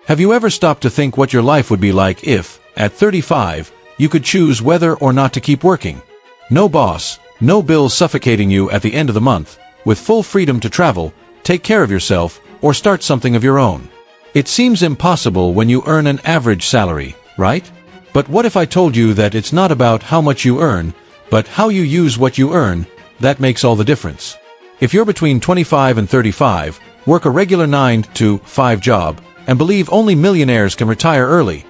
Have you ever stopped to think what your life would be like if, at 35, you could choose whether or not to keep working? No boss, no bills suffocating you at the end of the month, with full freedom to travel, take care of yourself, or start something of your own. It seems impossible when you earn an average salary, right? But what if I told you that it's not about how much you earn, but how you use what you earn? That makes all the difference. If you're between 25 and 35, work a regular 9 to 5 job, and believe only millionaires can retire early,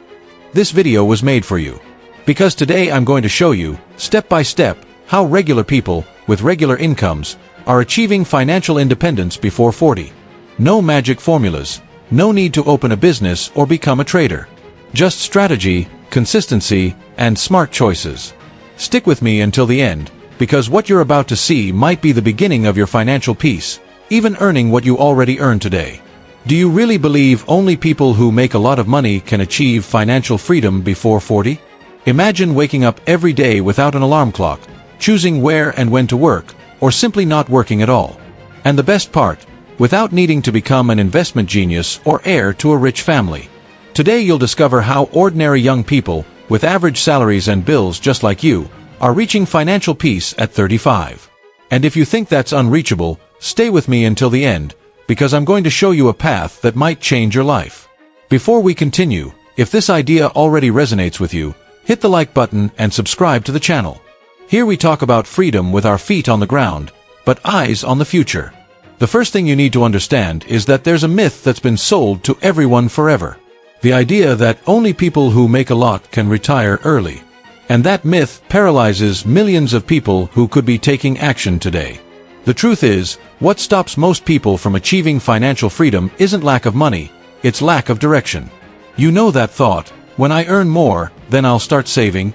this video was made for you. Because today I'm going to show you, step by step, how regular people, with regular incomes, are achieving financial independence before 40. No magic formulas, no need to open a business or become a trader. Just strategy, consistency, and smart choices. Stick with me until the end, because what you're about to see might be the beginning of your financial peace, even earning what you already earn today. Do you really believe only people who make a lot of money can achieve financial freedom before 40? Imagine waking up every day without an alarm clock, choosing where and when to work, or simply not working at all. And the best part, without needing to become an investment genius or heir to a rich family. Today you'll discover how ordinary young people, with average salaries and bills just like you, are reaching financial peace at 35. And if you think that's unreachable, stay with me until the end, because I'm going to show you a path that might change your life. Before we continue, if this idea already resonates with you, hit the like button and subscribe to the channel. Here we talk about freedom with our feet on the ground, but eyes on the future. The first thing you need to understand is that there's a myth that's been sold to everyone forever. The idea that only people who make a lot can retire early. And that myth paralyzes millions of people who could be taking action today. The truth is, what stops most people from achieving financial freedom isn't lack of money, it's lack of direction. You know that thought, when I earn more, then I'll start saving?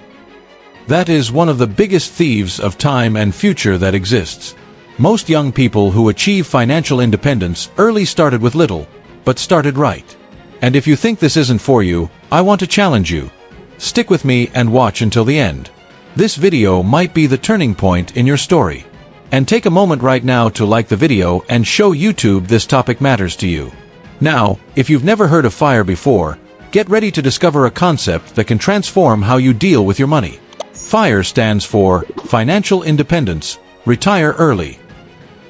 That is one of the biggest thieves of time and future that exists. Most young people who achieve financial independence early started with little, but started right. And if you think this isn't for you, I want to challenge you. Stick with me and watch until the end. This video might be the turning point in your story. And take a moment right now to like the video and show YouTube this topic matters to you. Now, if you've never heard of FIRE before, get ready to discover a concept that can transform how you deal with your money. FIRE stands for Financial Independence, Retire Early.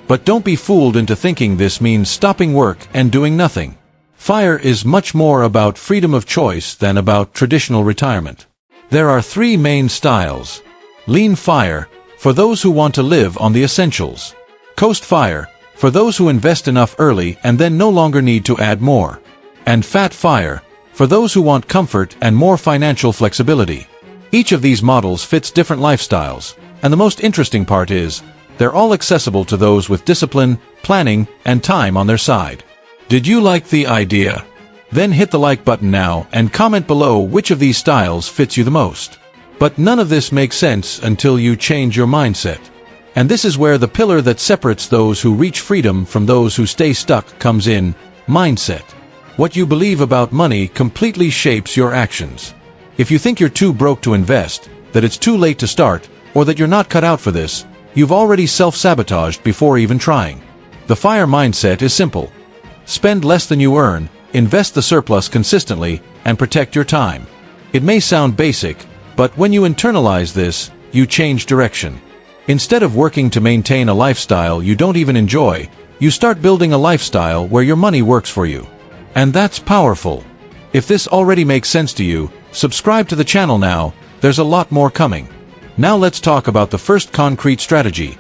But don't be fooled into thinking this means stopping work and doing nothing. FIRE is much more about freedom of choice than about traditional retirement. There are three main styles. Lean FIRE, for those who want to live on the essentials. Coast FIRE, for those who invest enough early and then no longer need to add more. And Fat FIRE, for those who want comfort and more financial flexibility. Each of these models fits different lifestyles, and the most interesting part is, they're all accessible to those with discipline, planning, and time on their side. Did you like the idea? Then hit the like button now and comment below which of these styles fits you the most. But none of this makes sense until you change your mindset. And this is where the pillar that separates those who reach freedom from those who stay stuck comes in: mindset. What you believe about money completely shapes your actions. If you think you're too broke to invest, that it's too late to start, or that you're not cut out for this, you've already self-sabotaged before even trying. The FIRE mindset is simple. Spend less than you earn, invest the surplus consistently, and protect your time. It may sound basic, but when you internalize this, you change direction. Instead of working to maintain a lifestyle you don't even enjoy, you start building a lifestyle where your money works for you. And that's powerful. If this already makes sense to you, subscribe to the channel now, there's a lot more coming. Now let's talk about the first concrete strategy: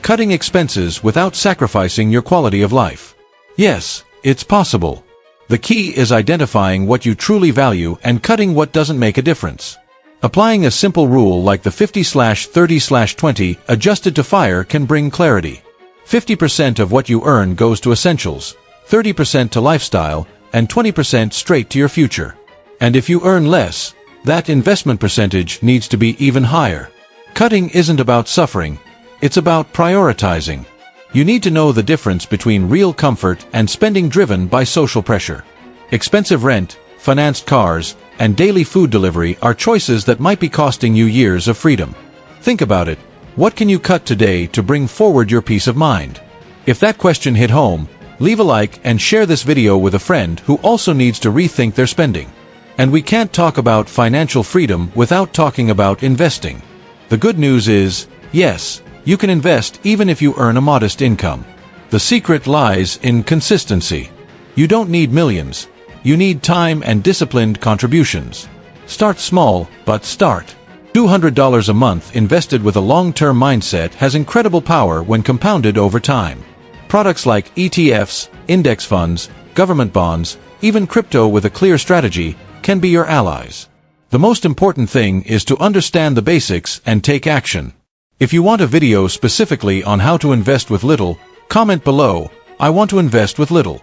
cutting expenses without sacrificing your quality of life. Yes, it's possible. The key is identifying what you truly value and cutting what doesn't make a difference. Applying a simple rule like the 50/30/20 adjusted to FIRE can bring clarity. 50% of what you earn goes to essentials, 30% to lifestyle, and 20% straight to your future. And if you earn less, that investment percentage needs to be even higher. Cutting isn't about suffering, it's about prioritizing. You need to know the difference between real comfort and spending driven by social pressure. Expensive rent, financed cars, and daily food delivery are choices that might be costing you years of freedom. Think about it. What can you cut today to bring forward your peace of mind? If that question hit home, Leave a like and share this video with a friend who also needs to rethink their spending. And we can't talk about financial freedom without talking about investing. The good news is, yes, you can invest even if you earn a modest income. The secret lies in consistency. You don't need millions. You need time and disciplined contributions. Start small, but start. $200 a month invested with a long-term mindset has incredible power when compounded over time. Products like ETFs, index funds, government bonds, even crypto with a clear strategy can be your allies. The most important thing is to understand the basics and take action. If you want a video specifically on how to invest with little, comment below, "I want to invest with little."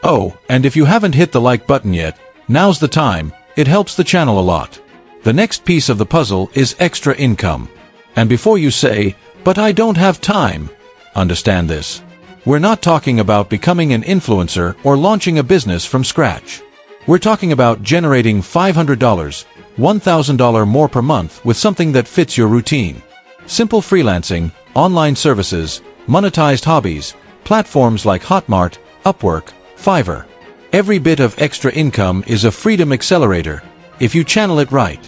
Oh, and if you haven't hit the like button yet, now's the time. It helps the channel a lot. The next piece of the puzzle is extra income. And before you say, "But I don't have time," understand this. We're not talking about becoming an influencer or launching a business from scratch. We're talking about generating $500, $1,000 more per month with something that fits your routine. Simple freelancing, online services, monetized hobbies, platforms like Hotmart, Upwork, Fiverr. Every bit of extra income is a freedom accelerator, if you channel it right.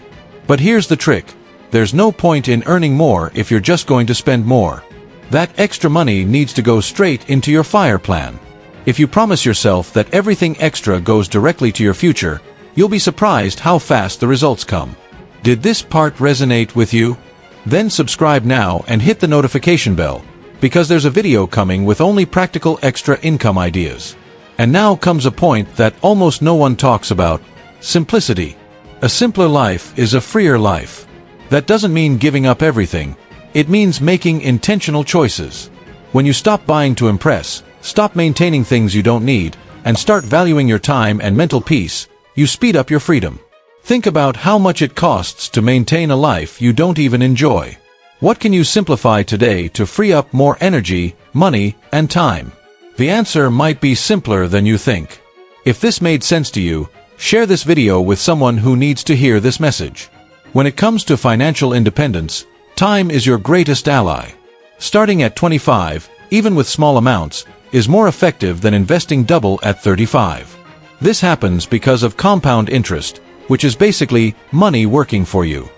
But here's the trick. There's no point in earning more if you're just going to spend more. That extra money needs to go straight into your FIRE plan. If you promise yourself that everything extra goes directly to your future, you'll be surprised how fast the results come. Did this part resonate with you? Then subscribe now and hit the notification bell, because there's a video coming with only practical extra income ideas. And now comes a point that almost no one talks about: simplicity. A simpler life is a freer life. That doesn't mean giving up everything. It means making intentional choices. When you stop buying to impress, stop maintaining things you don't need, and start valuing your time and mental peace, you speed up your freedom. Think about how much it costs to maintain a life you don't even enjoy. What can you simplify today to free up more energy, money, and time? The answer might be simpler than you think. If this made sense to you, share this video with someone who needs to hear this message. When it comes to financial independence, time is your greatest ally. Starting at 25, even with small amounts, is more effective than investing double at 35. This happens because of compound interest, which is basically money working for you.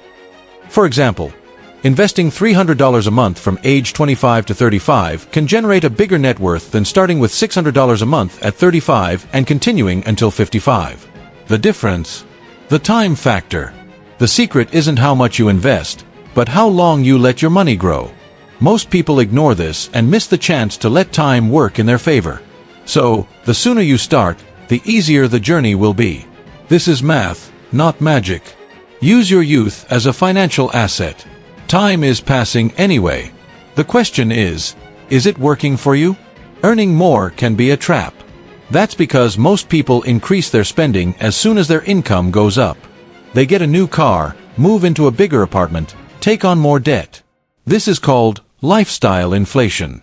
For example, investing $300 a month from age 25 to 35 can generate a bigger net worth than starting with $600 a month at 35 and continuing until 55. The difference? The time factor. The secret isn't how much you invest, but how long you let your money grow. Most people ignore this and miss the chance to let time work in their favor. So, the sooner you start, the easier the journey will be. This is math, not magic. Use your youth as a financial asset. Time is passing anyway. The question is it working for you? Earning more can be a trap. That's because most people increase their spending as soon as their income goes up. They get a new car, move into a bigger apartment, take on more debt. This is called lifestyle inflation.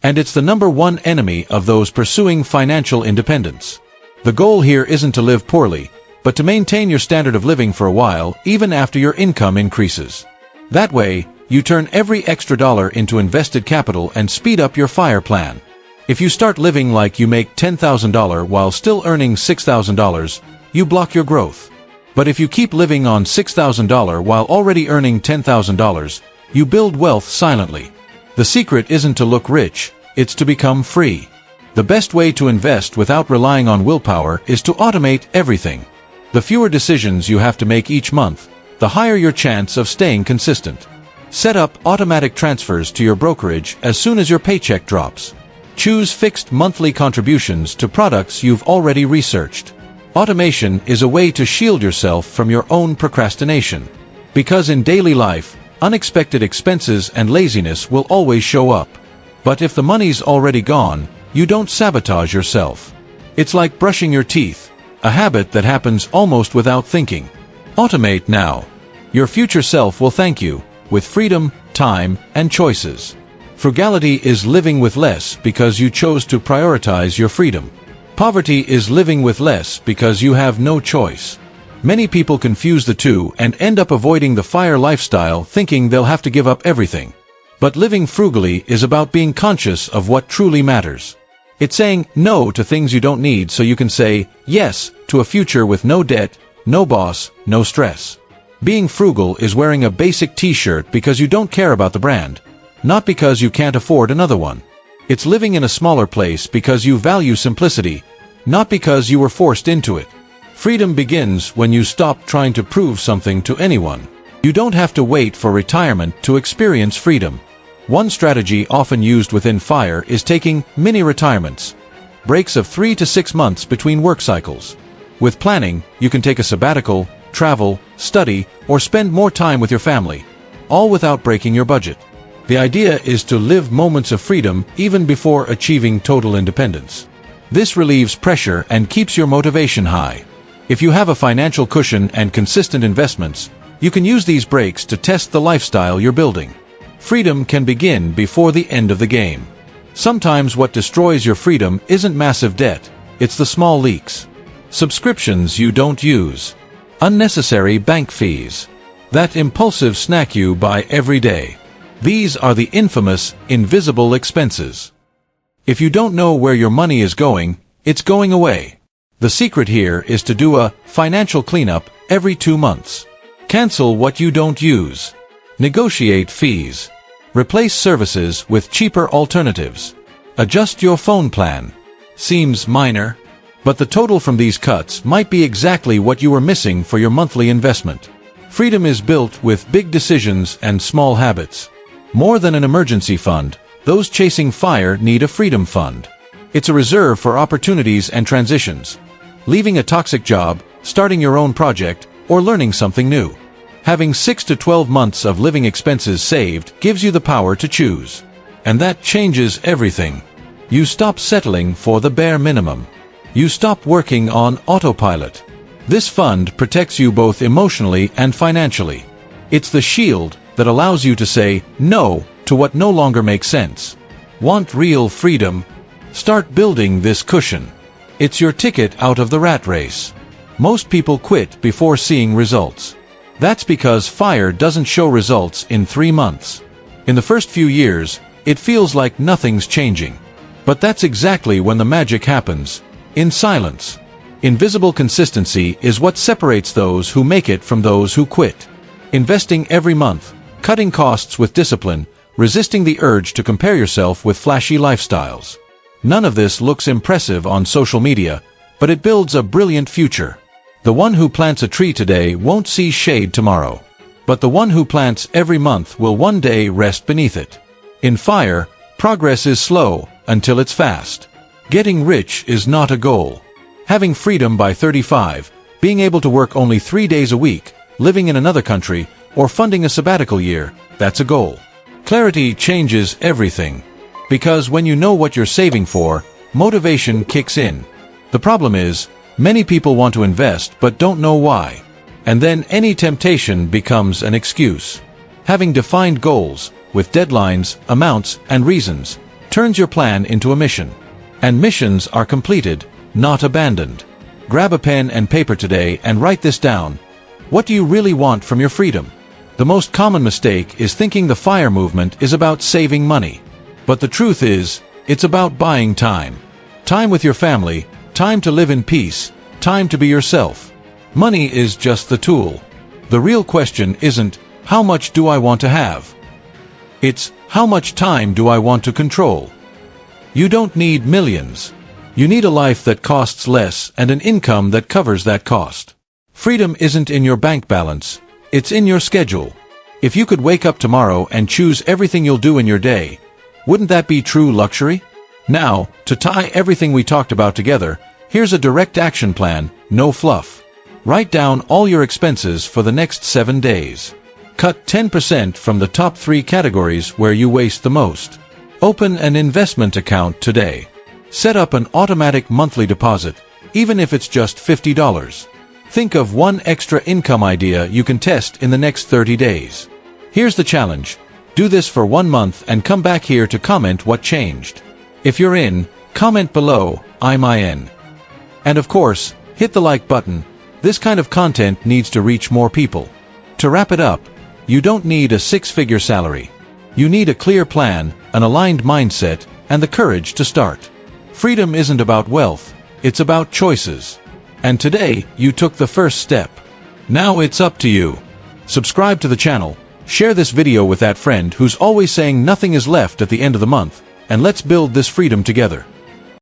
And it's the number one enemy of those pursuing financial independence. The goal here isn't to live poorly, but to maintain your standard of living for a while, even after your income increases. That way, you turn every extra dollar into invested capital and speed up your FIRE plan. If you start living like you make $10,000 while still earning $6,000, you block your growth. But if you keep living on $6,000 while already earning $10,000, you build wealth silently. The secret isn't to look rich, it's to become free. The best way to invest without relying on willpower is to automate everything. The fewer decisions you have to make each month, the higher your chance of staying consistent. Set up automatic transfers to your brokerage as soon as your paycheck drops. Choose fixed monthly contributions to products you've already researched. Automation is a way to shield yourself from your own procrastination. Because in daily life, unexpected expenses and laziness will always show up. But if the money's already gone, you don't sabotage yourself. It's like brushing your teeth, a habit that happens almost without thinking. Automate now. Your future self will thank you, with freedom, time, and choices. Frugality is living with less because you chose to prioritize your freedom. Poverty is living with less because you have no choice. Many people confuse the two and end up avoiding the FIRE lifestyle thinking they'll have to give up everything. But living frugally is about being conscious of what truly matters. It's saying no to things you don't need so you can say yes to a future with no debt, no boss, no stress. Being frugal is wearing a basic t-shirt because you don't care about the brand, not because you can't afford another one. It's living in a smaller place because you value simplicity, not because you were forced into it. Freedom begins when you stop trying to prove something to anyone. You don't have to wait for retirement to experience freedom. One strategy often used within FIRE is taking mini-retirements, breaks of 3 to 6 months between work cycles. With planning, you can take a sabbatical, travel, study, or spend more time with your family, all without breaking your budget. The idea is to live moments of freedom even before achieving total independence. This relieves pressure and keeps your motivation high. If you have a financial cushion and consistent investments, you can use these breaks to test the lifestyle you're building. Freedom can begin before the end of the game. Sometimes what destroys your freedom isn't massive debt, it's the small leaks. Subscriptions you don't use. Unnecessary bank fees. That impulsive snack you buy every day. These are the infamous, invisible expenses. If you don't know where your money is going, it's going away. The secret here is to do a financial cleanup every 2 months. Cancel what you don't use. Negotiate fees. Replace services with cheaper alternatives. Adjust your phone plan. Seems minor, but the total from these cuts might be exactly what you were missing for your monthly investment. Freedom is built with big decisions and small habits. More than an emergency fund, those chasing FIRE need a freedom fund. It's a reserve for opportunities and transitions. Leaving a toxic job, starting your own project, or learning something new. Having 6 to 12 months of living expenses saved gives you the power to choose. And that changes everything. You stop settling for the bare minimum. You stop working on autopilot. This fund protects you both emotionally and financially. It's the shield that allows you to say no to what no longer makes sense. Want real freedom? Start building this cushion. It's your ticket out of the rat race. Most people quit before seeing results. That's because FIRE doesn't show results in 3 months. In the first few years, it feels like nothing's changing. But that's exactly when the magic happens. In silence. Invisible consistency is what separates those who make it from those who quit. Investing every month, cutting costs with discipline, resisting the urge to compare yourself with flashy lifestyles. None of this looks impressive on social media, but it builds a brilliant future. The one who plants a tree today won't see shade tomorrow. But the one who plants every month will one day rest beneath it. In FIRE, progress is slow until it's fast. Getting rich is not a goal. Having freedom by 35, being able to work only 3 days a week, living in another country, or funding a sabbatical year, that's a goal. Clarity changes everything. Because when you know what you're saving for, motivation kicks in. The problem is, many people want to invest but don't know why. And then any temptation becomes an excuse. Having defined goals, with deadlines, amounts, and reasons, turns your plan into a mission. And missions are completed, not abandoned. Grab a pen and paper today and write this down. What do you really want from your freedom? The most common mistake is thinking the FIRE movement is about saving money. But the truth is, it's about buying time. Time with your family, time to live in peace, time to be yourself. Money is just the tool. The real question isn't, how much do I want to have? It's, how much time do I want to control? You don't need millions. You need a life that costs less and an income that covers that cost. Freedom isn't in your bank balance, it's in your schedule. If you could wake up tomorrow and choose everything you'll do in your day, wouldn't that be true luxury? Now, to tie everything we talked about together, here's a direct action plan, no fluff. Write down all your expenses for the next 7 days. Cut 10% from the top 3 categories where you waste the most. Open an investment account today. Set up an automatic monthly deposit, even if it's just $50. Think of one extra income idea you can test in the next 30 days. Here's the challenge. Do this for 1 month and come back here to comment what changed. If you're in, comment below, I'm in. And of course, hit the like button. This kind of content needs to reach more people. To wrap it up, you don't need a 6-figure salary. You need a clear plan, an aligned mindset, and the courage to start. Freedom isn't about wealth, it's about choices. And today, you took the first step. Now it's up to you. Subscribe to the channel, share this video with that friend who's always saying nothing is left at the end of the month, and let's build this freedom together.